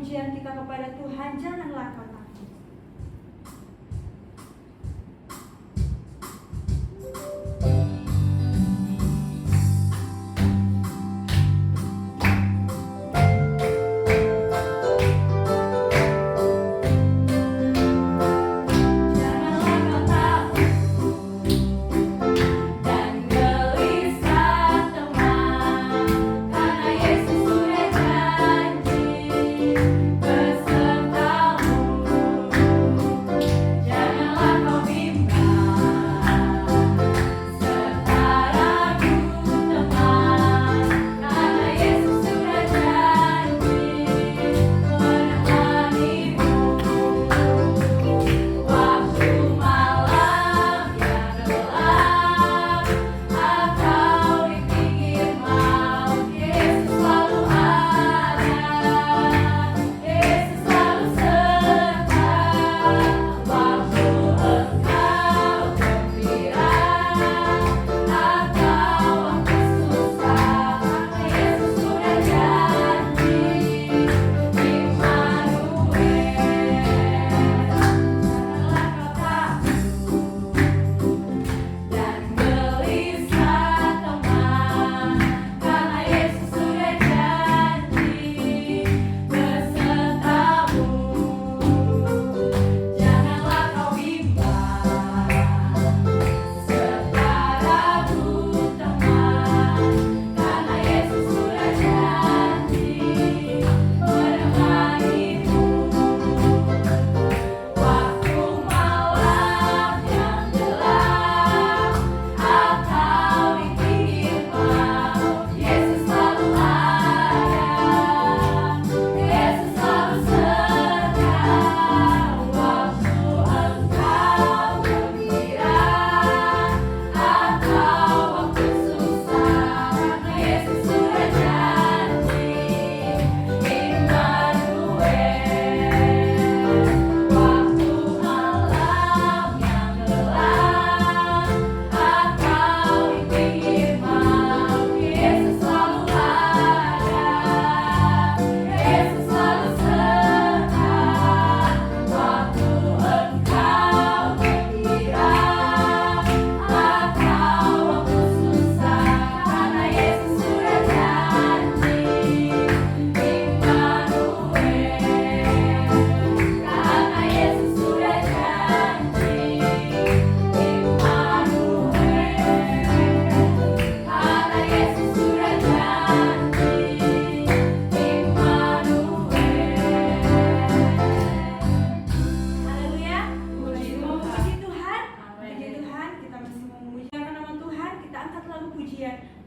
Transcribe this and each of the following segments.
pujian kita kepada Tuhan, janganlah kau takut.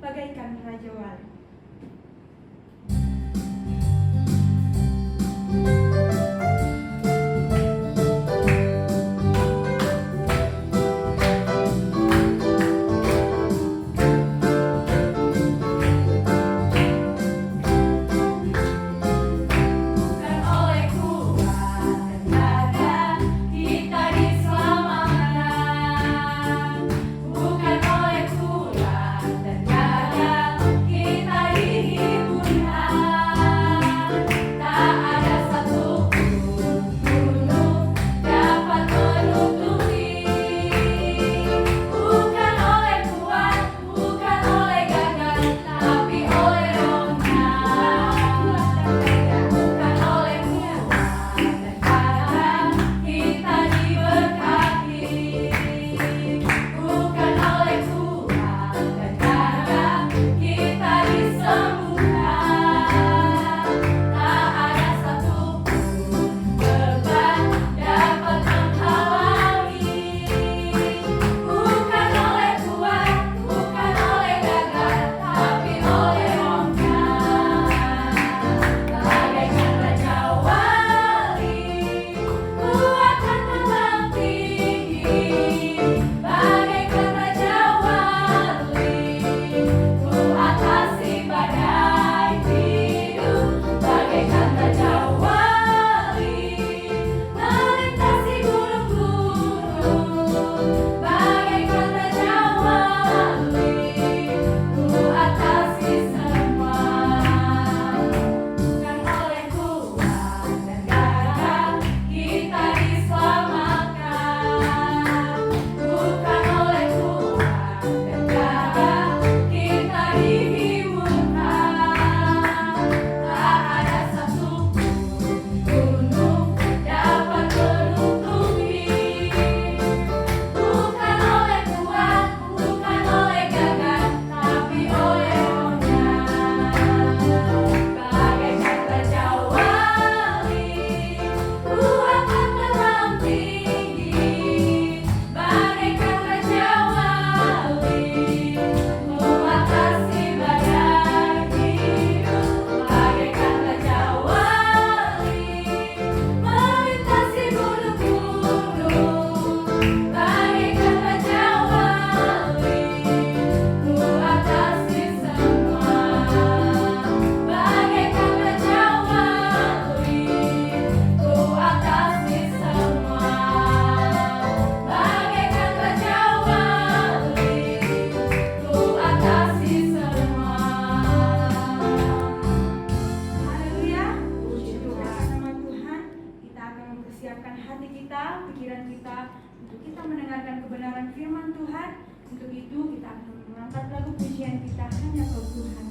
Bagaikan Raja Wali. Kita firman Tuhan. Untuk itu kita akan mengangkat lagu pujian kita hanya kau Tuhan.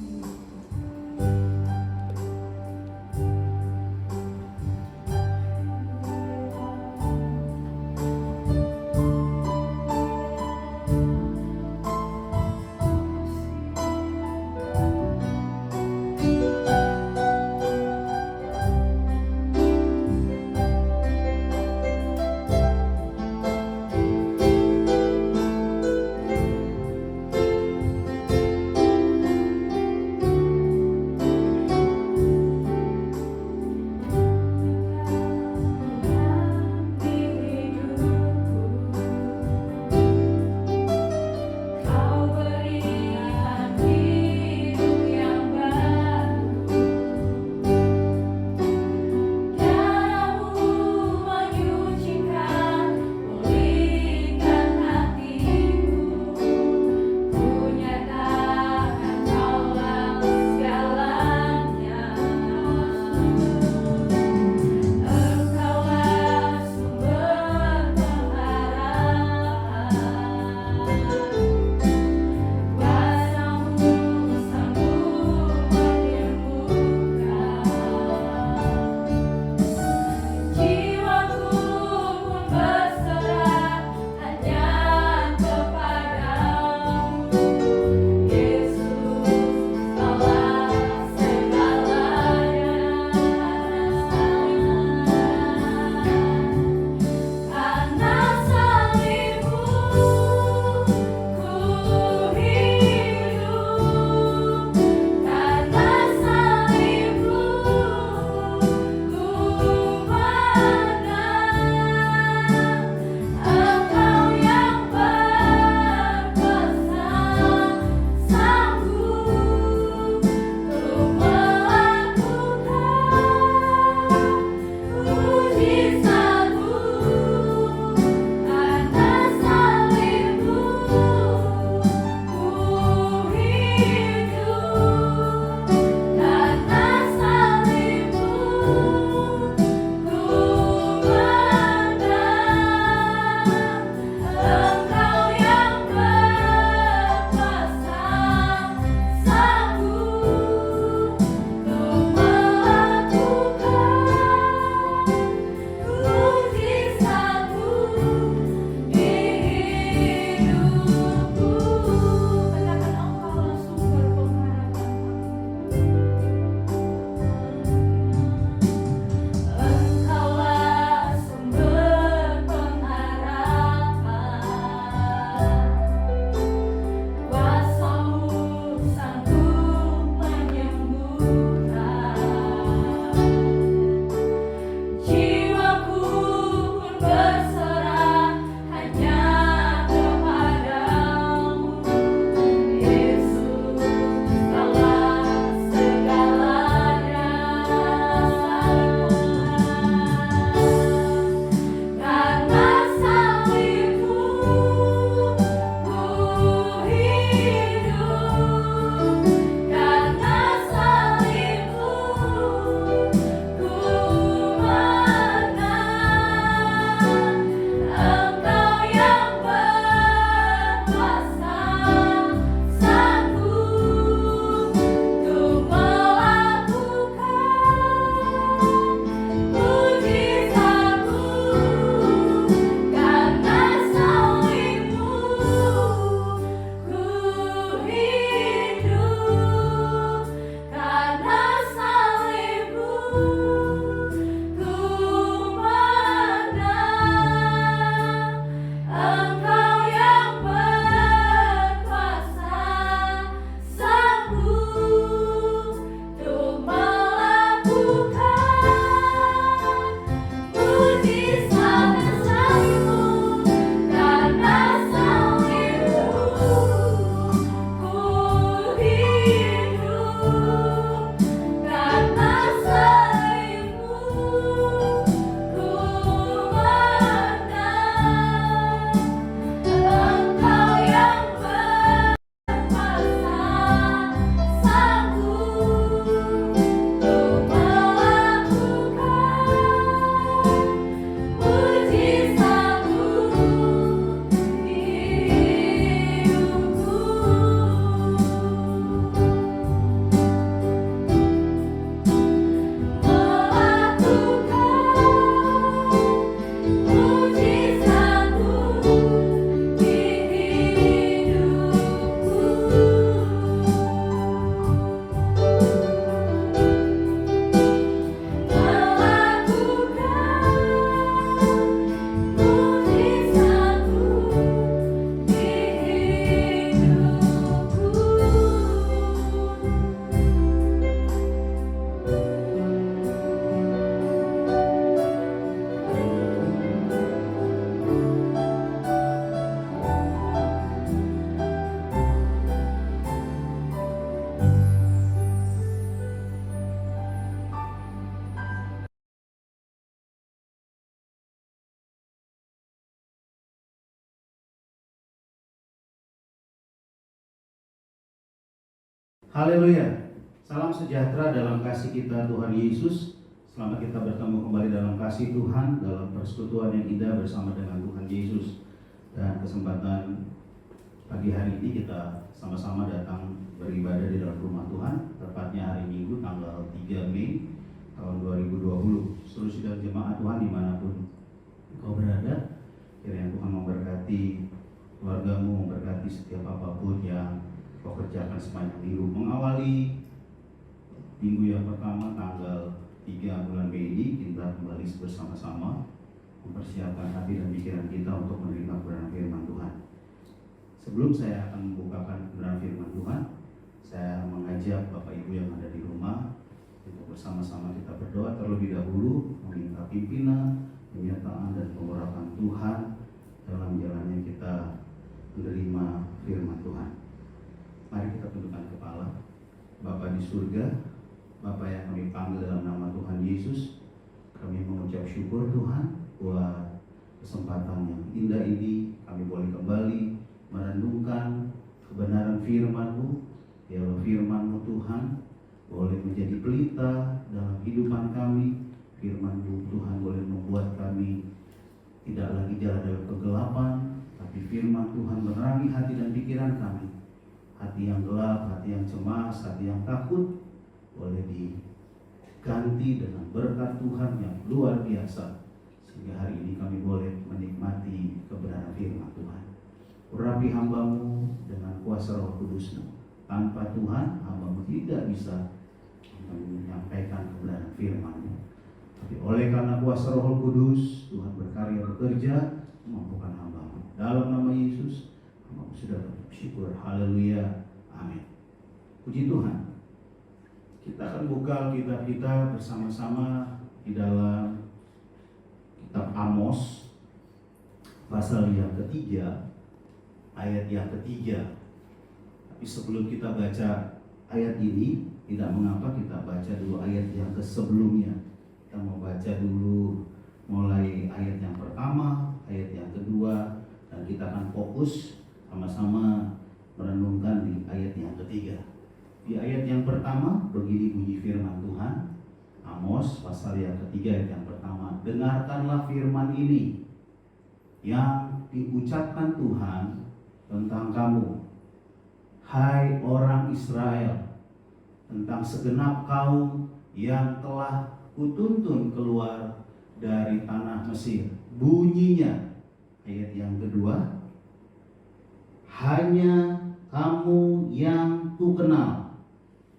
Haleluya. Salam sejahtera dalam kasih kita Tuhan Yesus. Selamat kita bertemu kembali dalam kasih Tuhan, dalam persekutuan yang indah bersama dengan Tuhan Yesus. Dan kesempatan pagi hari ini kita sama-sama datang beribadah di dalam rumah Tuhan, tepatnya hari Minggu tanggal 3 Mei tahun 2020. Seluruh sidang jemaat Tuhan dimanapun kau berada, kiranya Tuhan memberkati keluargamu, memberkati setiap apapun yang kau kerjakan sepanjang minggu. Mengawali minggu yang pertama tanggal 3 bulan Mei ini, kita kembali bersama-sama mempersiapkan hati dan pikiran kita untuk menerima kebenaran firman Tuhan. Sebelum saya akan membukakan kebenaran firman Tuhan, saya mengajak Bapak Ibu yang ada di rumah untuk bersama-sama kita berdoa terlebih dahulu, meminta pimpinan, penyertaan dan pengurapan Tuhan dalam jalannya kita menerima firman Tuhan. Mari kita tundukkan kepala. Bapa di surga, Bapa yang kami panggil dalam nama Tuhan Yesus, kami mengucap syukur Tuhan buat kesempatan yang indah ini. Kami boleh kembali merenungkan kebenaran firman-Mu. Biarlah firman-Mu Tuhan boleh menjadi pelita dalam kehidupan kami. Firman-Mu Tuhan boleh membuat kami tidak lagi jalan dalam kegelapan, tapi firman Tuhan menerangi hati dan pikiran kami. Hati yang gelap, hati yang cemas, hati yang takut boleh diganti dengan berkat Tuhan yang luar biasa, sehingga hari ini kami boleh menikmati kebenaran firman Tuhan. Urapi hamba-Mu dengan kuasa Roh Kudus-Mu. Tanpa Tuhan, hamba-Mu tidak bisa menyampaikan kebenaran firman-Mu. Tapi oleh karena kuasa Roh Kudus, Tuhan berkarya bekerja memampukan hamba-Mu. Dalam nama Yesus, hamba-Mu sudah bersyukur. Haleluya. Amin. Puji Tuhan. Kita akan buka kitab kita bersama-sama di dalam kitab Amos, pasal yang ketiga, ayat yang ketiga. Tapi sebelum kita baca ayat ini, tidak mengapa kita baca dulu ayat yang sebelumnya. Kita mau baca dulu mulai ayat yang pertama, ayat yang kedua, dan kita akan fokus sama-sama merenungkan di ayat yang ketiga. Di ayat yang pertama begini bunyi firman Tuhan, Amos pasal yang ketiga ayat yang pertama. Dengarkanlah firman ini yang diucapkan Tuhan tentang kamu, hai orang Israel, tentang segenap kaum yang telah kutuntun keluar dari tanah Mesir. Bunyinya ayat yang kedua, hanya kamu yang kukenal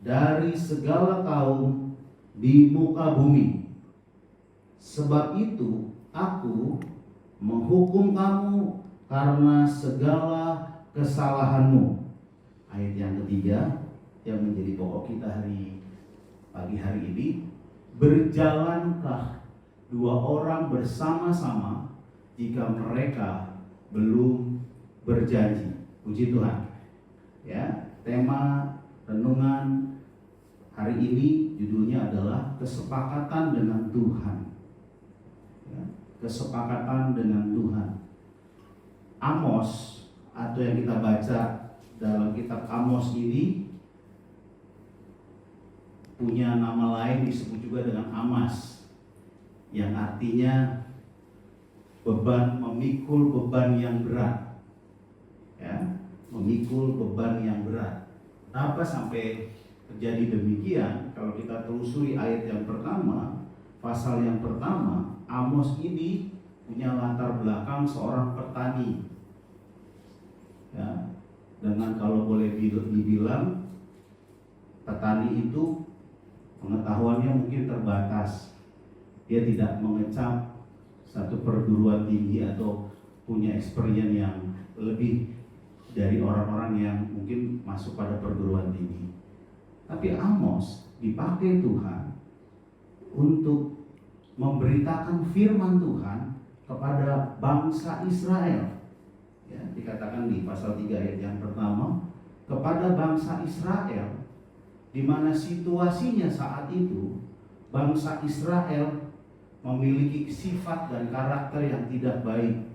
dari segala kaum di muka bumi. Sebab itu aku menghukum kamu karena segala kesalahanmu. Ayat yang ketiga yang menjadi pokok kita pagi hari ini. Berjalankah dua orang bersama-sama jika mereka belum berjanji? Puji Tuhan. Ya, tema renungan hari ini judulnya adalah kesepakatan dengan Tuhan. Ya, kesepakatan dengan Tuhan. Amos atau yang kita baca dalam kitab Amos ini punya nama lain, disebut juga dengan Amas, yang artinya beban, memikul beban yang berat. Ya, memikul beban yang berat. Kenapa sampai terjadi demikian? Kalau kita telusuri ayat yang pertama, pasal yang pertama, Amos ini punya latar belakang seorang petani. Ya, dengan kalau boleh dibilang petani itu pengetahuannya mungkin terbatas. Dia tidak mengecap satu perguruan tinggi atau punya experience yang lebih dari orang-orang yang mungkin masuk pada perguruan tinggi. Tapi Amos dipakai Tuhan untuk memberitakan firman Tuhan kepada bangsa Israel. Ya, dikatakan di pasal 3 ayat yang pertama, kepada bangsa Israel, di mana situasinya saat itu bangsa Israel memiliki sifat dan karakter yang tidak baik.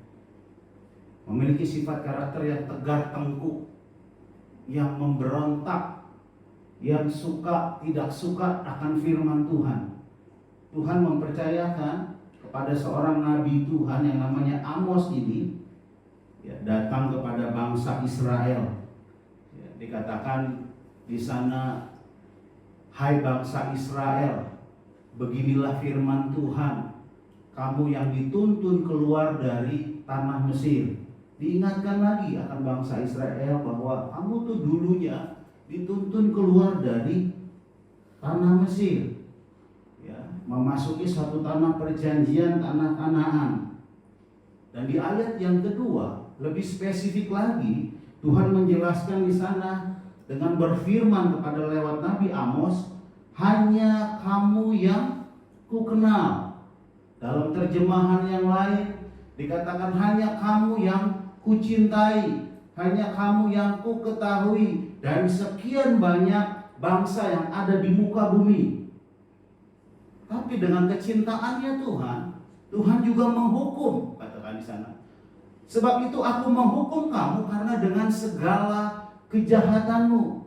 Memiliki sifat karakter yang tegar tengkuk, yang memberontak, yang suka tidak suka akan firman Tuhan. Tuhan mempercayakan kepada seorang nabi Tuhan yang namanya Amos ini, ya, datang kepada bangsa Israel. Ya, dikatakan di sana, hai bangsa Israel, beginilah firman Tuhan, kamu yang dituntun keluar dari tanah Mesir. Diingatkan lagi akan bangsa Israel bahwa kamu tuh dulunya dituntun keluar dari tanah Mesir, ya, memasuki suatu tanah perjanjian, tanah Kanaan. Dan di ayat yang kedua lebih spesifik lagi, Tuhan menjelaskan di sana dengan berfirman kepada lewat Nabi Amos, hanya kamu yang kukenal. Dalam terjemahan yang lain dikatakan hanya kamu yang kucintai, hanya kamu yang kuketahui dari sekian banyak bangsa yang ada di muka bumi. Tapi dengan kecintaannya Tuhan, Tuhan juga menghukum, katakan di sana. Sebab itu aku menghukum kamu karena dengan segala kejahatanmu.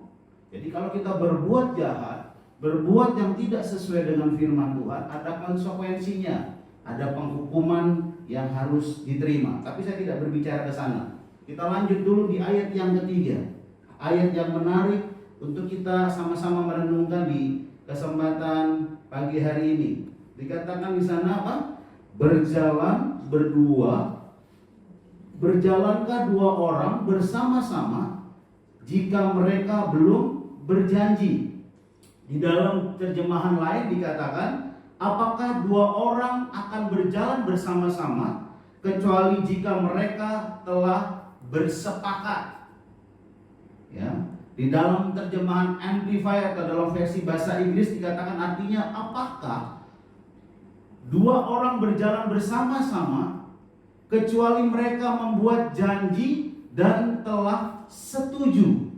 Jadi kalau kita berbuat jahat, berbuat yang tidak sesuai dengan firman Tuhan, ada konsekuensinya, ada penghukuman yang harus diterima. Tapi saya tidak berbicara ke sana. Kita lanjut dulu di ayat yang ketiga. Ayat yang menarik untuk kita sama-sama merenungkan di kesempatan pagi hari ini. Dikatakan di sana apa? Berjalan berdua, berjalankah dua orang bersama-sama jika mereka belum berjanji? Di dalam terjemahan lain dikatakan, apakah dua orang akan berjalan bersama-sama kecuali jika mereka telah bersepakat? Ya, di dalam terjemahan Amplified atau dalam versi bahasa Inggris dikatakan artinya, apakah dua orang berjalan bersama-sama kecuali mereka membuat janji dan telah setuju.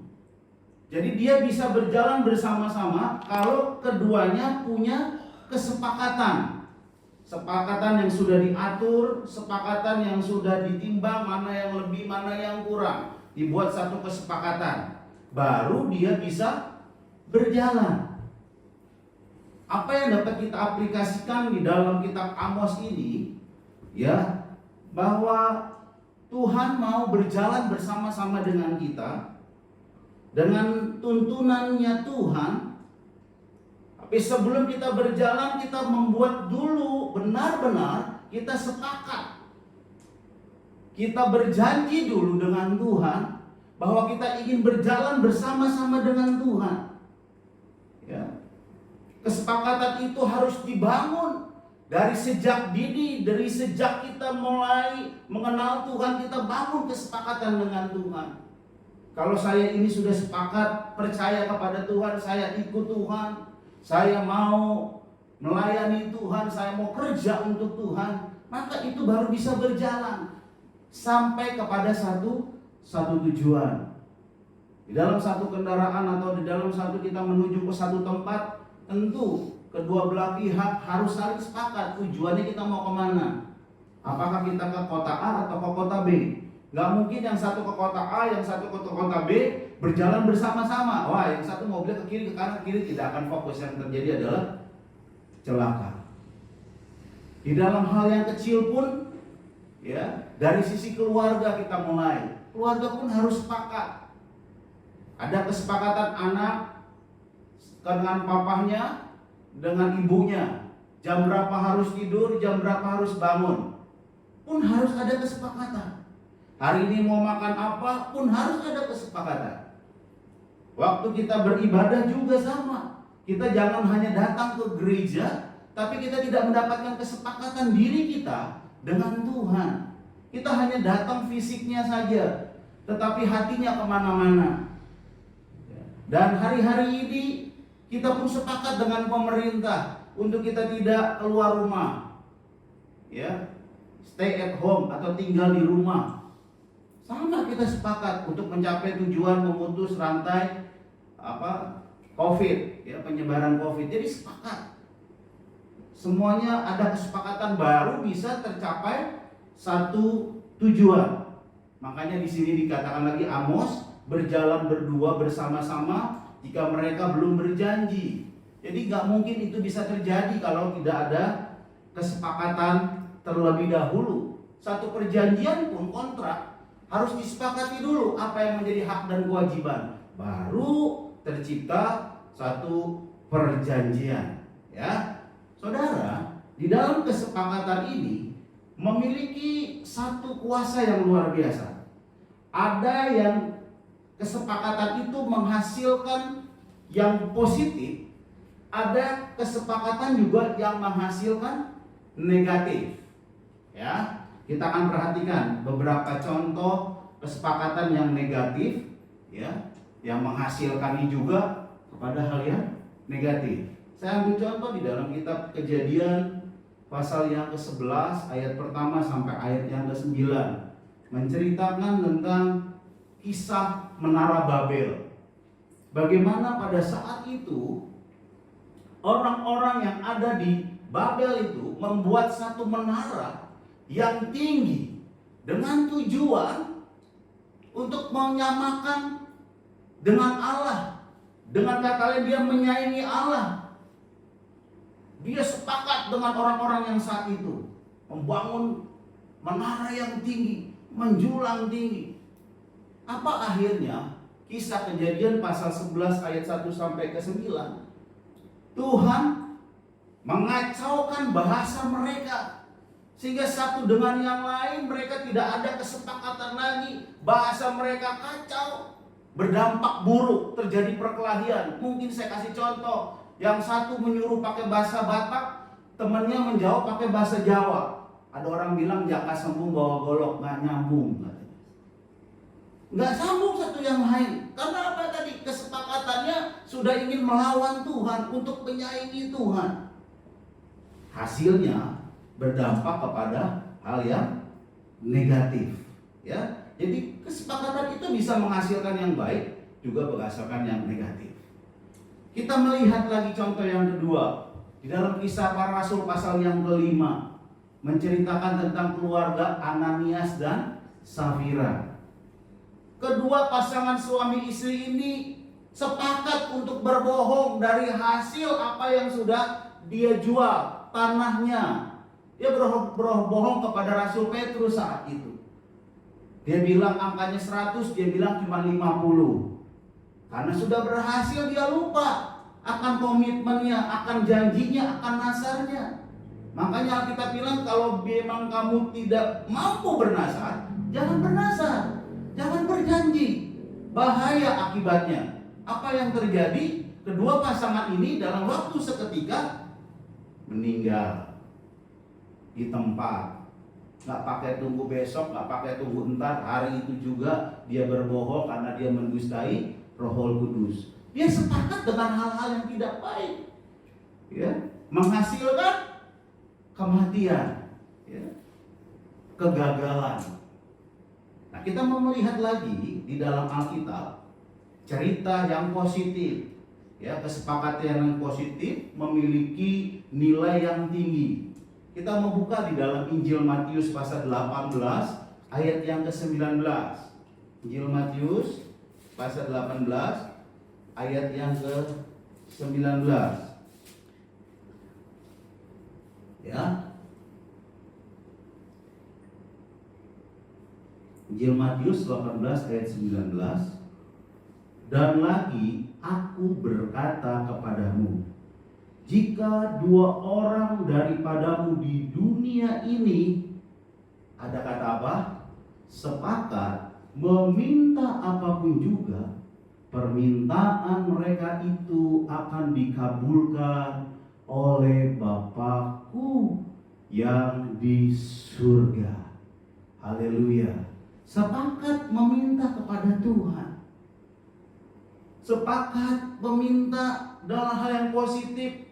Jadi dia bisa berjalan bersama-sama kalau keduanya punya kesepakatan. Sepakatan yang sudah diatur, sepakatan yang sudah ditimbang mana yang lebih, mana yang kurang. Dibuat satu kesepakatan, baru dia bisa berjalan. Apa yang dapat kita aplikasikan di dalam kitab Amos ini, ya, bahwa Tuhan mau berjalan bersama-sama dengan kita dengan tuntunannya Tuhan. Tapi sebelum kita berjalan, kita membuat dulu benar-benar kita sepakat. Kita berjanji dulu dengan Tuhan bahwa kita ingin berjalan bersama-sama dengan Tuhan. Ya. Kesepakatan itu harus dibangun dari sejak dini, dari sejak kita mulai mengenal Tuhan, kita bangun kesepakatan dengan Tuhan. Kalau saya ini sudah sepakat percaya kepada Tuhan, saya ikut Tuhan, saya mau melayani Tuhan, saya mau kerja untuk Tuhan, maka itu baru bisa berjalan sampai kepada satu tujuan. Di dalam satu kendaraan atau di dalam satu kita menuju ke satu tempat, tentu kedua belah pihak harus saling sepakat tujuannya kita mau kemana. Apakah kita ke kota A atau ke kota B? Gak mungkin yang satu ke kota A, yang satu ke kota B berjalan bersama-sama. Wah, yang satu mau ke kiri, ke kanan, ke kiri, tidak akan fokus. Yang terjadi adalah celaka. Di dalam hal yang kecil pun, ya, dari sisi keluarga kita mulai. Keluarga pun harus sepakat. Ada kesepakatan anak dengan papahnya, dengan ibunya. Jam berapa harus tidur, jam berapa harus bangun. Pun harus ada kesepakatan. Hari ini mau makan apa pun harus ada kesepakatan. Waktu kita beribadah juga sama. Kita jangan hanya datang ke gereja, tapi kita tidak mendapatkan kesepakatan diri kita dengan Tuhan. Kita hanya datang fisiknya saja, tetapi hatinya kemana-mana. Dan hari-hari ini kita pun sepakat dengan pemerintah untuk kita tidak keluar rumah, ya, stay at home atau tinggal di rumah. Sama kita sepakat untuk mencapai tujuan memutus rantai COVID, ya, penyebaran COVID. Jadi sepakat. Semuanya ada kesepakatan baru bisa tercapai satu tujuan. Makanya di sini dikatakan lagi Amos berjalan berdua bersama-sama jika mereka belum berjanji. Jadi nggak mungkin itu bisa terjadi kalau tidak ada kesepakatan terlebih dahulu. Satu perjanjian pun kontrak harus disepakati dulu apa yang menjadi hak dan kewajiban. Baru tercipta satu perjanjian. Ya, saudara, di dalam kesepakatan ini memiliki satu kuasa yang luar biasa. Ada yang kesepakatan itu menghasilkan yang positif, ada kesepakatan juga yang menghasilkan negatif. Ya, kita akan perhatikan beberapa contoh kesepakatan yang negatif, ya, yang menghasilkan juga kepada hal yang negatif. Saya ambil contoh di dalam kitab Kejadian pasal yang ke-11 ayat pertama sampai ayat yang ke-9, menceritakan tentang kisah Menara Babel. Bagaimana pada saat itu orang-orang yang ada di Babel itu membuat satu menara yang tinggi dengan tujuan untuk menyamakan dengan Allah. Dengan kata lain, dia menyaingi Allah. Dia sepakat dengan orang-orang yang saat itu membangun menara yang tinggi, menjulang tinggi. Apa akhirnya? Kisah Kejadian pasal 11 ayat 1 sampai ke 9. Tuhan mengacaukan bahasa mereka, sehingga satu dengan yang lain mereka tidak ada kesepakatan lagi. Bahasa mereka kacau, berdampak buruk, terjadi perkelahian. Mungkin saya kasih contoh, yang satu menyuruh pakai bahasa Batak, temannya menjawab pakai bahasa Jawa. Ada orang bilang jaka sembung bawa golok, nggak nyambung. Nggak sambung satu yang lain. Karena apa tadi? Kesepakatannya sudah ingin melawan Tuhan, untuk menyaingi Tuhan. Hasilnya berdampak kepada hal yang negatif. Ya, jadi kesepakatan itu bisa menghasilkan yang baik, juga menghasilkan yang negatif. Kita melihat lagi contoh yang kedua di dalam Kisah Para Rasul pasal yang ke-5, menceritakan tentang keluarga Ananias dan Safira. Kedua pasangan suami istri ini sepakat untuk berbohong dari hasil apa yang sudah dia jual, tanahnya. Dia berbohong kepada Rasul Petrus saat itu. Dia bilang angkanya 100, dia bilang cuma 50. Karena sudah berhasil, dia lupa akan komitmennya, akan janjinya, akan nasarnya. Makanya kita bilang kalau memang kamu tidak mampu bernasar, jangan bernasar, jangan berjanji. Bahaya akibatnya. Apa yang terjadi? Kedua pasangan ini dalam waktu seketika meninggal di tempat. Nggak pakai tunggu besok, nggak pakai tunggu entar, hari itu juga dia berbohong karena dia mendustai Roh Kudus. Dia sepakat dengan hal-hal yang tidak baik, ya, menghasilkan kematian, ya, kegagalan. Nah, kita mau melihat lagi di dalam Alkitab cerita yang positif, ya, kesepakatan yang positif memiliki nilai yang tinggi. Kita membuka di dalam Injil Matius pasal 18 ayat yang ke-19. Injil Matius pasal 18 ayat yang ke-19. Ya. Injil Matius 18 ayat 19. Dan lagi aku berkata kepadamu, jika 2 orang daripadamu di dunia ini, ada kata apa? Sepakat meminta apapun juga, permintaan mereka itu akan dikabulkan oleh Bapa-Ku yang di surga. Haleluya. Sepakat meminta kepada Tuhan, sepakat meminta dalam hal yang positif,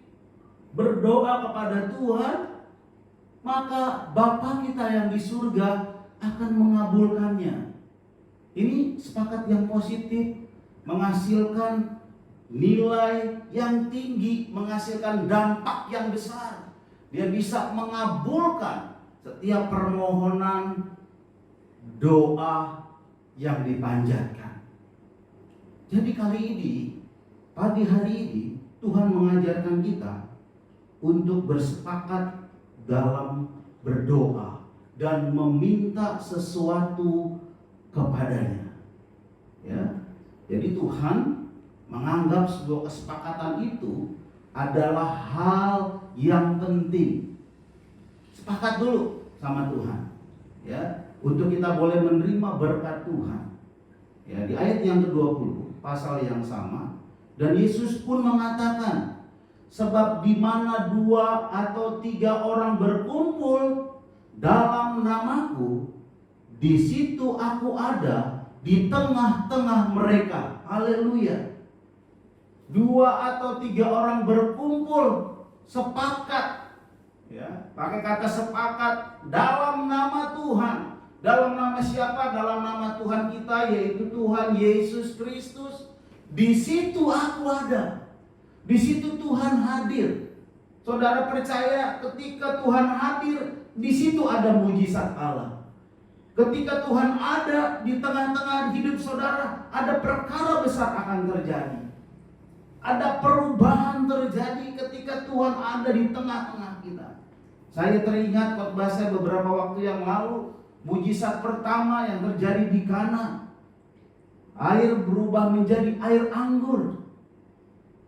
berdoa kepada Tuhan, maka Bapa kita yang di surga akan mengabulkannya. Ini sepakat yang positif, menghasilkan nilai yang tinggi, menghasilkan dampak yang besar. Dia bisa mengabulkan setiap permohonan doa yang dipanjatkan. Jadi kali ini pagi hari ini Tuhan mengajarkan kita untuk bersepakat dalam berdoa dan meminta sesuatu kepadanya. Ya. Jadi Tuhan menganggap sebuah kesepakatan itu adalah hal yang penting. Sepakat dulu sama Tuhan. Ya, untuk kita boleh menerima berkat Tuhan. Ya, di ayat yang ke-20, pasal yang sama, dan Yesus pun mengatakan, sebab di mana 2 atau 3 orang berkumpul dalam namaku, di situ aku ada di tengah-tengah mereka. Haleluya. 2 atau 3 orang berkumpul, sepakat. Ya, pakai kata sepakat dalam nama Tuhan. Dalam nama siapa? Dalam nama Tuhan kita, yaitu Tuhan Yesus Kristus. Di situ aku ada. Di situ Tuhan hadir. Saudara percaya ketika Tuhan hadir, di situ ada mujizat Allah. Ketika Tuhan ada di tengah-tengah hidup saudara, ada perkara besar akan terjadi. Ada perubahan terjadi ketika Tuhan ada di tengah-tengah kita. Saya teringat khotbah saya beberapa waktu yang lalu, mujizat pertama yang terjadi di Kana. Air berubah menjadi air anggur.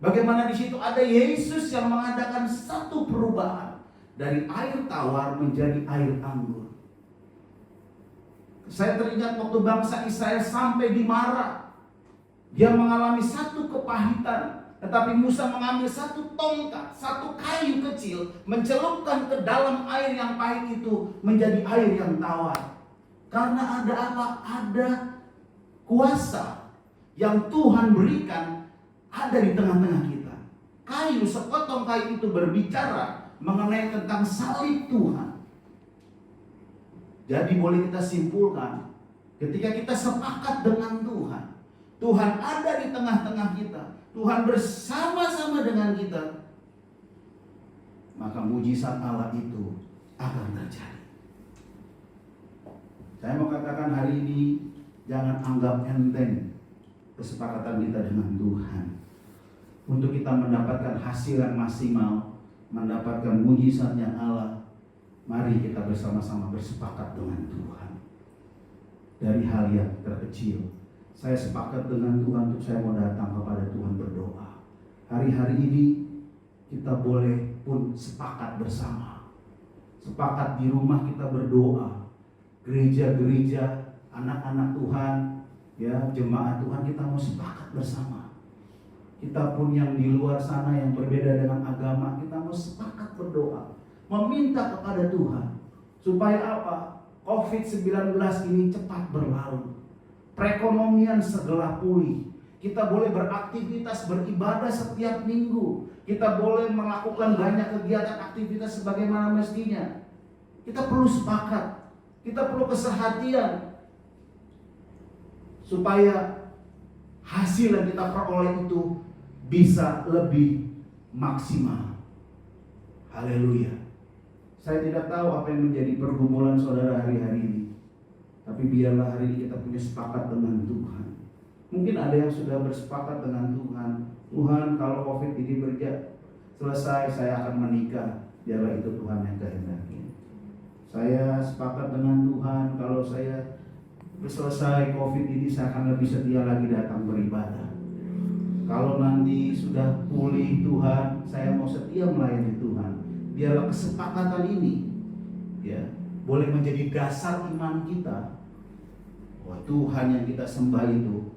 Bagaimana di situ ada Yesus yang mengadakan satu perubahan dari air tawar menjadi air anggur. Saya teringat waktu bangsa Israel sampai di Mara. Dia mengalami satu kepahitan, tetapi Musa mengambil satu tongkat, satu kayu kecil, mencelupkan ke dalam air yang pahit itu menjadi air yang tawar. Karena ada apa? Ada kuasa yang Tuhan berikan ada di tengah-tengah kita. Kayu, sepotong kayu itu berbicara mengenai tentang salib Tuhan. Jadi boleh kita simpulkan, ketika kita sepakat dengan Tuhan, Tuhan ada di tengah-tengah kita, Tuhan bersama-sama dengan kita, maka mujizat Allah itu akan terjadi. Saya mau katakan hari ini, jangan anggap enteng kesepakatan kita dengan Tuhan. Untuk kita mendapatkan hasil yang maksimal, mendapatkan mujizatnya Allah, mari kita bersama-sama bersepakat dengan Tuhan. Dari hal yang terkecil, saya sepakat dengan Tuhan untuk saya mau datang kepada Tuhan berdoa. Hari-hari ini kita boleh pun sepakat bersama. Sepakat di rumah kita berdoa. Gereja-gereja, anak-anak Tuhan, ya, jemaat Tuhan, kita mau sepakat bersama. Kita pun yang di luar sana yang berbeda dengan agama, kita mau sepakat berdoa, meminta kepada Tuhan supaya apa? COVID-19 ini cepat berlalu. Perekonomian segera pulih. Kita boleh beraktivitas beribadah setiap minggu. Kita boleh melakukan banyak kegiatan aktivitas sebagaimana mestinya. Kita perlu sepakat. Kita perlu kesehatian supaya hasil yang kita peroleh itu bisa lebih maksimal. Haleluya. Saya tidak tahu apa yang menjadi pergumulan saudara hari-hari ini, tapi biarlah hari ini kita punya sepakat dengan Tuhan. Mungkin ada yang sudah bersepakat dengan Tuhan. Tuhan, kalau COVID ini selesai, saya akan menikah. Biarlah itu Tuhan yang kehendaki. Saya sepakat dengan Tuhan, kalau saya selesai COVID ini, saya akan lebih setia lagi datang beribadah. Kalau nanti sudah pulih Tuhan, saya mau setia melayani Tuhan. Biarlah kesepakatan ini, ya, boleh menjadi dasar iman kita. Wah, Tuhan yang kita sembah itu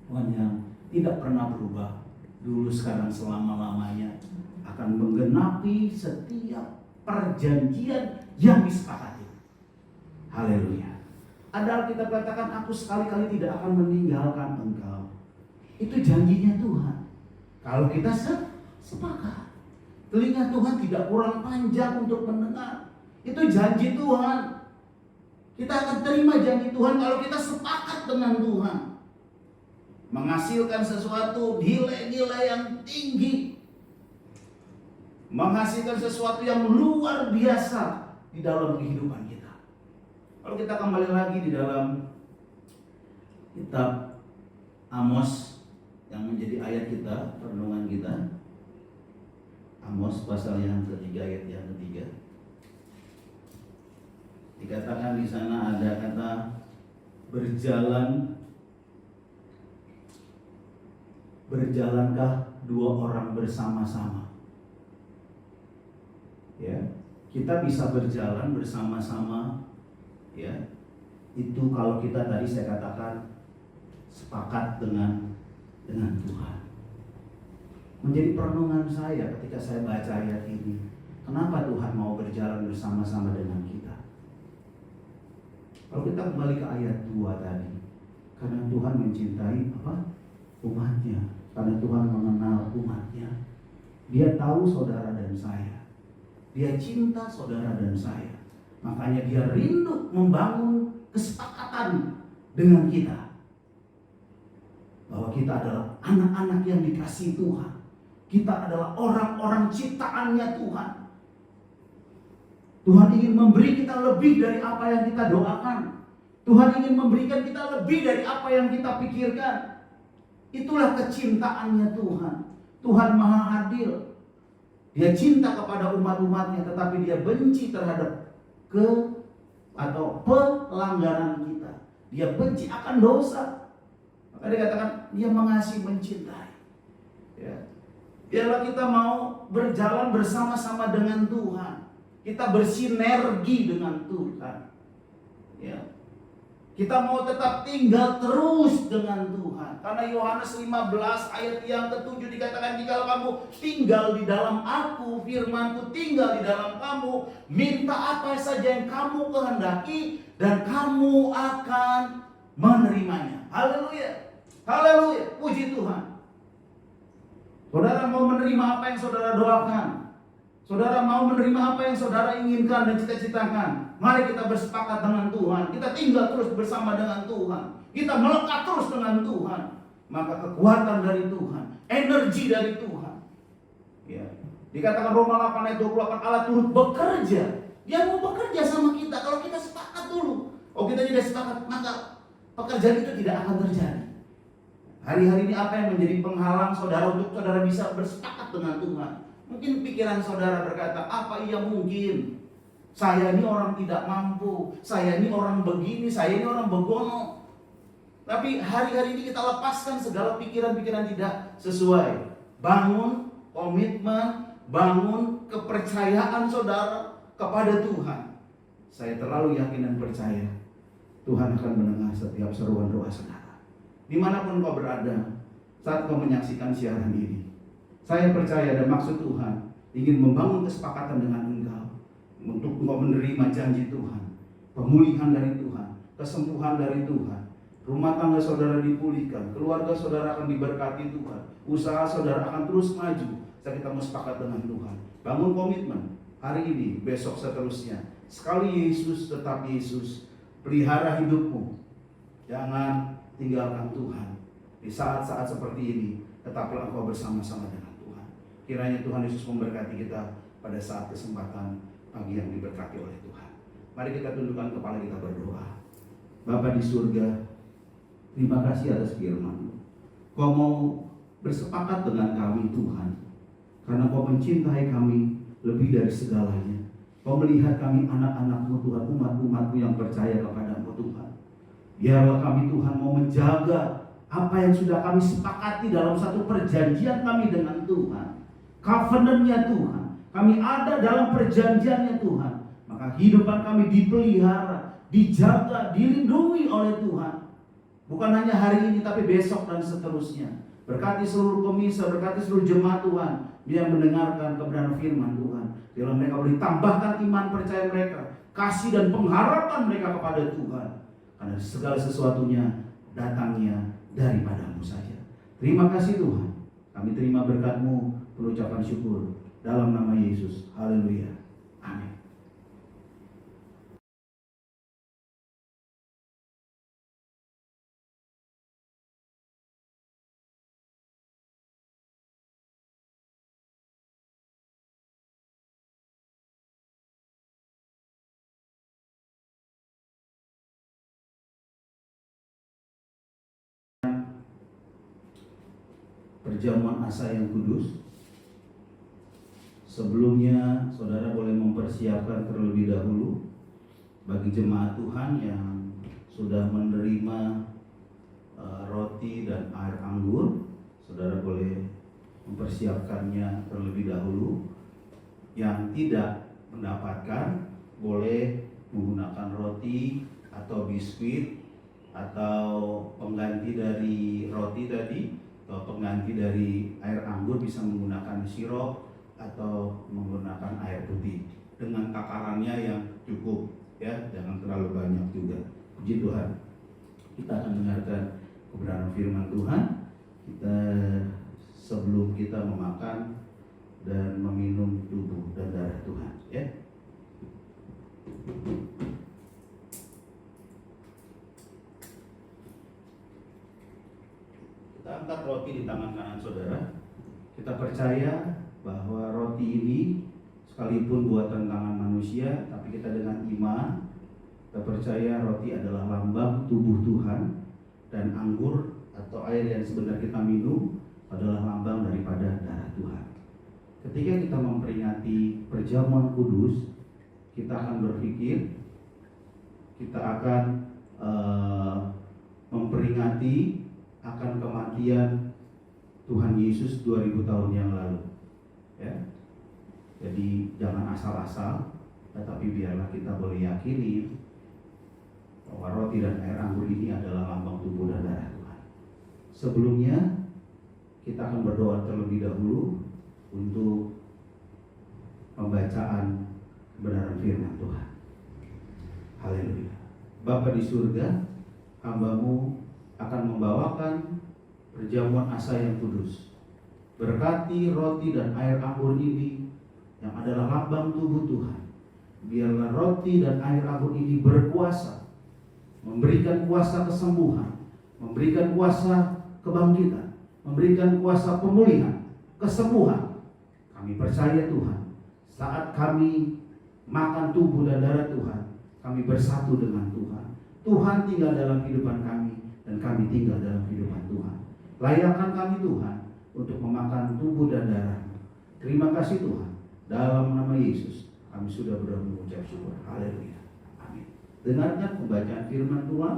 Tuhan yang tidak pernah berubah, dulu, sekarang, selama-lamanya, akan menggenapi setiap perjanjian yang disepakati. Haleluya. Ada Alkitab katakan, aku sekali-kali tidak akan meninggalkan engkau. Itu janjinya Tuhan. Kalau kita sepakat, telinga Tuhan tidak kurang panjang untuk mendengar. Itu janji Tuhan. Kita akan terima janji Tuhan kalau kita sepakat dengan Tuhan. Menghasilkan sesuatu nilai-nilai yang tinggi, menghasilkan sesuatu yang luar biasa di dalam kehidupan kita. Kalau kita kembali lagi di dalam kitab Amos yang menjadi ayat kita, renungan kita. Amos pasal yang ketiga, ayat yang ketiga. Dikatakan di sana ada kata berjalankah dua orang bersama-sama? Ya, kita bisa berjalan bersama-sama, ya. Itu kalau kita tadi saya katakan sepakat dengan Tuhan. Menjadi perenungan saya ketika saya baca ayat ini. Kenapa Tuhan mau berjalan bersama-sama dengan kita? Kalau kita kembali ke ayat 2 tadi, karena Tuhan mencintai umatnya, karena Tuhan mengenal umatnya. Dia tahu saudara dan saya. Dia cinta saudara dan saya. Makanya dia rindu membangun kesepakatan dengan kita. Bahwa kita adalah anak-anak yang dikasihi Tuhan. Kita adalah orang-orang ciptaannya Tuhan. Tuhan ingin memberi kita lebih dari apa yang kita doakan. Tuhan ingin memberikan kita lebih dari apa yang kita pikirkan. Itulah kecintaannya Tuhan. Tuhan Maha Adil. Dia cinta kepada umat-umatnya, tetapi dia benci terhadap pelanggaran kita. Dia benci akan dosa. Maka dia katakan dia mengasihi, mencintai. Ya. Biarlah kita mau berjalan bersama-sama dengan Tuhan. Kita bersinergi dengan Tuhan. Ya. Kita mau tetap tinggal terus dengan Tuhan. Karena Yohanes 15 ayat yang ke-7 dikatakan, jika kamu tinggal di dalam aku, firmanku tinggal di dalam kamu, minta apa saja yang kamu kehendaki dan kamu akan menerimanya. Haleluya. Haleluya. Puji Tuhan. Saudara mau menerima apa yang saudara doakan. Saudara mau menerima apa yang saudara inginkan dan cita-citakan. Mari kita bersepakat dengan Tuhan. Kita tinggal terus bersama dengan Tuhan. Kita melekat terus dengan Tuhan. Maka kekuatan dari Tuhan, energi dari Tuhan. Ya. Dikatakan Roma 8 ayat 28, Allah turut bekerja. Dia mau bekerja sama kita kalau kita sepakat dulu. Oh, kita tidak sepakat, maka pekerjaan itu tidak akan terjadi. Hari-hari ini apa yang menjadi penghalang saudara untuk saudara bisa bersepakat dengan Tuhan? Mungkin pikiran saudara berkata, apa iya mungkin? Saya ini orang tidak mampu, saya ini orang begini, saya ini orang begono. Tapi hari-hari ini kita lepaskan segala pikiran-pikiran tidak sesuai. Bangun komitmen, bangun kepercayaan saudara kepada Tuhan. Saya terlalu yakin dan percaya Tuhan akan mendengar setiap seruan doa saudara. Dimanapun kau berada saat kau menyaksikan siaran ini, saya percaya dan maksud Tuhan ingin membangun kesepakatan dengan engkau untuk engkau menerima janji Tuhan, pemulihan dari Tuhan, kesembuhan dari Tuhan, rumah tangga saudara dipulihkan, keluarga saudara akan diberkati Tuhan, usaha saudara akan terus maju. Saat kita mau sepakat dengan Tuhan, bangun komitmen hari ini, besok seterusnya. Sekali Yesus tetap Yesus, pelihara hidupmu, jangan tinggalkan Tuhan. Di saat-saat seperti ini, tetaplah engkau bersama-sama dengan Tuhan. Kiranya Tuhan Yesus memberkati kita pada saat kesempatan pagi yang diberkati oleh Tuhan. Mari kita tundukkan kepala kita berdoa. Bapa di surga, terima kasih atas firman-Mu. Kau mau bersepakat dengan kami Tuhan, karena Kau mencintai kami lebih dari segalanya. Kau melihat kami anak-anak-Mu Tuhan, umat-umat-Mu yang percaya kepada-Mu Tuhan. Biarlah kami Tuhan mau menjaga apa yang sudah kami sepakati dalam satu perjanjian kami dengan Tuhan. Covenant-nya Tuhan. Kami ada dalam perjanjiannya Tuhan. Maka hidupan kami dipelihara, dijaga, dilindungi oleh Tuhan. Bukan hanya hari ini tapi besok dan seterusnya. Berkati seluruh pemirsa, berkati seluruh jemaat Tuhan yang mendengarkan kebenaran firman Tuhan. Biarlah mereka boleh tambahkan iman percaya mereka, kasih dan pengharapan mereka kepada Tuhan. Karena segala sesuatunya datangnya daripada-Mu saja. Terima kasih Tuhan. Kami terima berkat-Mu, pengucapan syukur dalam nama Yesus. Haleluya. Amin. perjamuan asa yang kudus. Sebelumnya saudara boleh mempersiapkan terlebih dahulu bagi jemaat Tuhan yang sudah menerima roti dan air anggur. Saudara boleh mempersiapkannya terlebih dahulu. Yang tidak mendapatkan boleh menggunakan roti atau biskuit atau pengganti dari roti tadi, atau pengganti dari air anggur bisa menggunakan sirup atau menggunakan air putih dengan takarannya yang cukup, ya, jangan terlalu banyak juga. Puji Tuhan. Kita akan mendengarkan kebenaran firman Tuhan. Sebelum kita memakan dan meminum tubuh dan darah Tuhan, ya. Kita angkat roti di tangan kanan saudara. Kita percaya bahwa roti ini sekalipun buatan tangan manusia, tapi kita dengan iman, kita percaya roti adalah lambang tubuh Tuhan, dan anggur atau air yang sebentar kita minum adalah lambang daripada darah Tuhan. Ketika kita memperingati perjamuan kudus, kita akan berpikir, kita akan memperingati akan kematian Tuhan Yesus 2000 tahun yang lalu, ya. Jadi jangan asal-asal, tetapi biarlah kita boleh yakini bahwa roti dan air anggur ini adalah lambang tubuh dan darah Tuhan. Sebelumnya kita akan berdoa terlebih dahulu untuk pembacaan kebenaran firman Tuhan. Haleluya. Bapa di surga, hamba-Mu akan membawakan perjamuan asa yang kudus. Berkati roti dan air anggur ini yang adalah lambang tubuh Tuhan. Biarlah roti dan air anggur ini berkuasa, memberikan kuasa kesembuhan, memberikan kuasa kebangkitan, memberikan kuasa pemulihan, kesembuhan. Kami percaya Tuhan, saat kami makan tubuh dan darah Tuhan, kami bersatu dengan Tuhan. Tuhan tinggal dalam kehidupan kami, dan kami tinggal dalam kehidupan Tuhan. Layakkan kami Tuhan untuk memakan tubuh dan darah-Mu. Terima kasih Tuhan. Dalam nama Yesus kami sudah berdoa mengucap syukur. Haleluya. Amin. Dengarkan pembacaan firman Tuhan.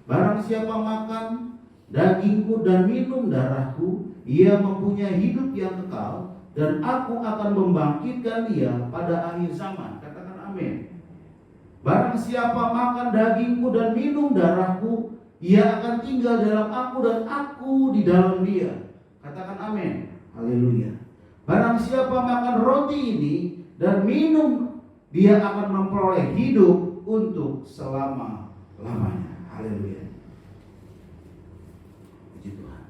Barang siapa makan dagingku dan minum darahku, ia mempunyai hidup yang kekal, dan aku akan membangkitkan dia pada akhir zaman. Katakan amin. Barang siapa makan dagingku dan minum darahku, ia akan tinggal dalam aku dan aku di dalam dia. Katakan amin. Haleluya. Barang siapa makan roti ini dan minum, dia akan memperoleh hidup untuk selama-lamanya. Haleluya. Puji Tuhan.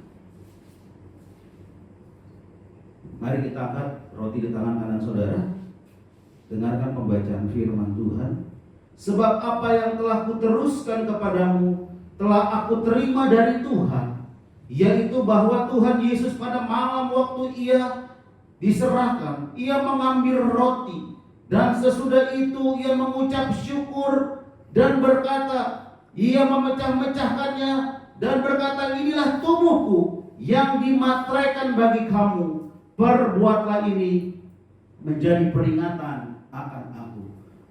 Mari kita angkat roti di tangan kanan saudara. Dengarkan pembacaan firman Tuhan. Sebab apa yang telah kuteruskan kepadamu telah aku terima dari Tuhan, yaitu bahwa Tuhan Yesus pada malam waktu ia diserahkan, ia mengambil roti, dan sesudah itu ia mengucap syukur dan berkata, ia memecah-mecahkannya dan berkata, inilah tubuhku yang dimateraikan bagi kamu, perbuatlah ini menjadi peringatan akan aku.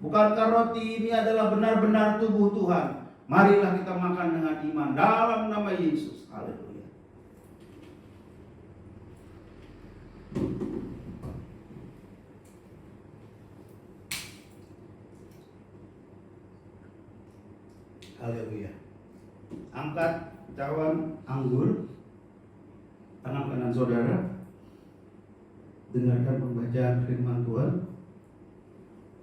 Bukankah roti ini adalah benar-benar tubuh Tuhan? Marilah kita makan dengan iman dalam nama Yesus. Haleluya. Haleluya. Angkat cawan anggur tangan kanan saudara. Dengarkan pembacaan firman Tuhan.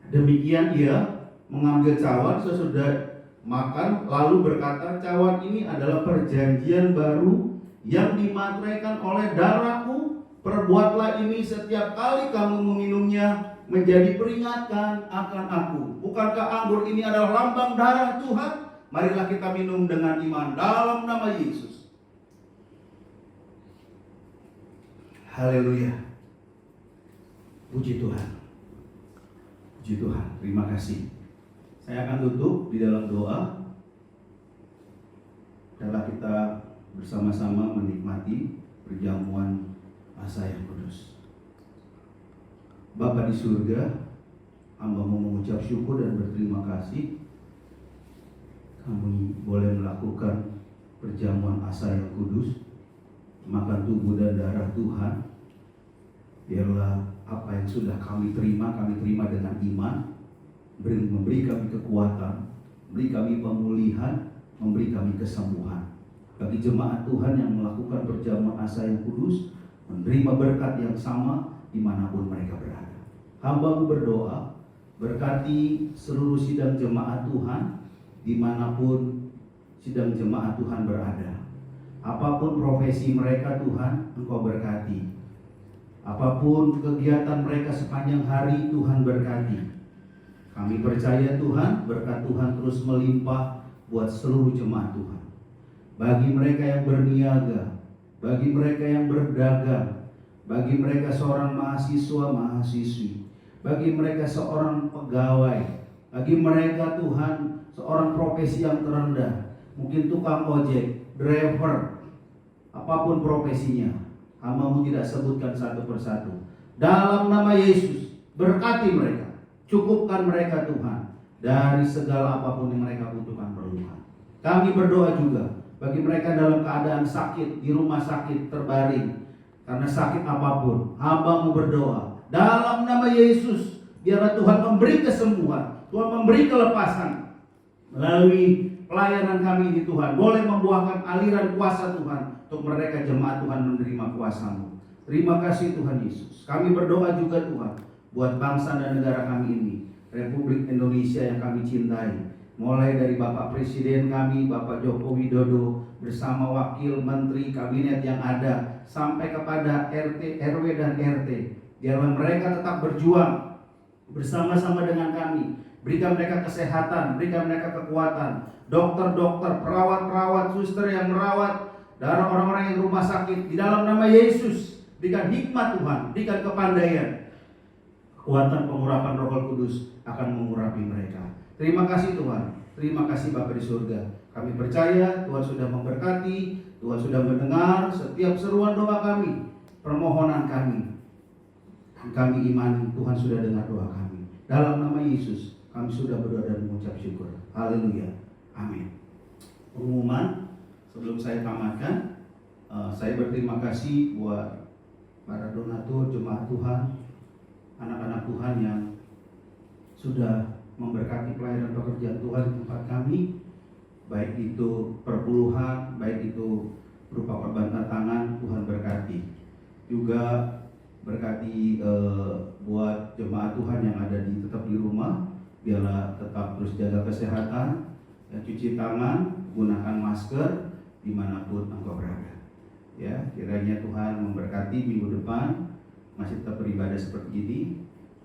Demikian ia mengambil cawan sesudah makan, lalu berkata, cawan ini adalah perjanjian baru yang dimateraikan oleh darahku. Perbuatlah ini setiap kali kamu meminumnya menjadi peringatan akan aku. Bukankah anggur ini adalah lambang darah Tuhan? Marilah kita minum dengan iman dalam nama Yesus. Haleluya. Puji Tuhan. Puji Tuhan. Terima kasih. Saya akan tutup di dalam doa. Setelah kita bersama-sama menikmati perjamuan asa yang kudus. Bapa di surga, hamba mau mengucap syukur dan berterima kasih kami boleh melakukan perjamuan asa yang kudus, makan tubuh dan darah Tuhan. Biarlah apa yang sudah kami terima dengan iman, memberi kami kekuatan, memberi kami pemulihan, memberi kami kesembuhan. Bagi jemaat Tuhan yang melakukan perjamuan asa yang kudus, menerima berkat yang sama dimanapun mereka berada. Hamba-Mu berdoa, berkati seluruh sidang jemaat Tuhan, dimanapun sidang jemaat Tuhan berada. Apapun profesi mereka Tuhan, Engkau berkati. Apapun kegiatan mereka sepanjang hari, Tuhan berkati. Kami percaya Tuhan, berkat Tuhan terus melimpah buat seluruh jemaat Tuhan. Bagi mereka yang berniaga, bagi mereka yang berdagang, bagi mereka seorang mahasiswa, mahasiswi, bagi mereka seorang pegawai, bagi mereka Tuhan seorang profesi yang terendah, mungkin tukang ojek, driver, apapun profesinya, hamba-Mu tidak sebutkan satu persatu. Dalam nama Yesus, berkati mereka, cukupkan mereka Tuhan dari segala apapun yang mereka butuhkan perlukan. Kami berdoa juga bagi mereka dalam keadaan sakit, di rumah sakit terbaring karena sakit apapun, hamba-Mu berdoa dalam nama Yesus, biarlah Tuhan memberi kesembuhan, Tuhan memberi kelepasan melalui pelayanan kami di Tuhan, boleh membuahkan aliran kuasa Tuhan untuk mereka jemaat Tuhan menerima kuasa-Mu. Terima kasih Tuhan Yesus. Kami berdoa juga Tuhan buat bangsa dan negara kami ini, Republik Indonesia yang kami cintai. Mulai dari Bapak Presiden kami, Bapak Joko Widodo, bersama wakil menteri kabinet yang ada, sampai kepada RT, RW dan RT. Biarlah mereka tetap berjuang bersama-sama dengan kami. Berikan mereka kesehatan, berikan mereka kekuatan. Dokter-dokter, perawat-perawat, suster yang merawat dan orang-orang yang rumah sakit, di dalam nama Yesus, berikan hikmat Tuhan, berikan kepandaian. Kekuatan pengurapan Roh Kudus akan mengurapi mereka. Terima kasih Tuhan, terima kasih Bapa di surga. Kami percaya Tuhan sudah memberkati, Tuhan sudah mendengar setiap seruan doa kami, permohonan kami. Kami imani Tuhan sudah dengar doa kami. Dalam nama Yesus kami sudah berdoa dan mengucap syukur. Haleluya, amin. Pengumuman sebelum saya tamatkan, saya berterima kasih buat para donatur, jemaat Tuhan, anak-anak Tuhan yang sudah memberkati pelayanan pekerjaan Tuhan di tempat kami, baik itu perpuluhan, baik itu berupa perbankan tangan. Tuhan berkati juga, berkati buat jemaat Tuhan yang ada tetap di rumah, biarlah tetap terus jaga kesehatan, dan cuci tangan, gunakan masker dimanapun engkau berada. Ya, kiranya Tuhan memberkati minggu depan masih tetap beribadah seperti ini,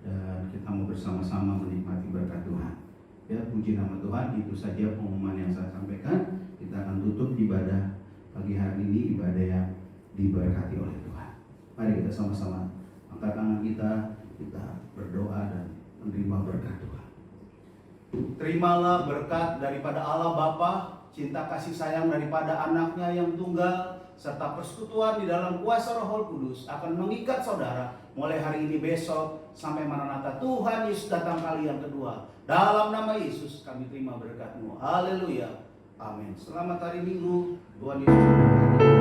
dan kita mau bersama-sama menikmati berkat Tuhan. Ya, puji nama Tuhan. Itu saja pengumuman yang saya sampaikan. Kita akan tutup ibadah pagi hari ini, ibadah yang diberkati oleh Tuhan. Mari kita sama-sama angkat tangan kita berdoa dan menerima berkat Tuhan. Terimalah berkat daripada Allah Bapa, cinta kasih sayang daripada anaknya yang tunggal, serta persekutuan di dalam kuasa Roh Kudus akan mengikat saudara mulai hari ini, besok, sampai Maranatha Tuhan Yesus datang kali yang kedua. Dalam nama Yesus kami terima berkat-Mu. Haleluya, amin. Selamat hari Minggu, Tuhan Yesus memberkati.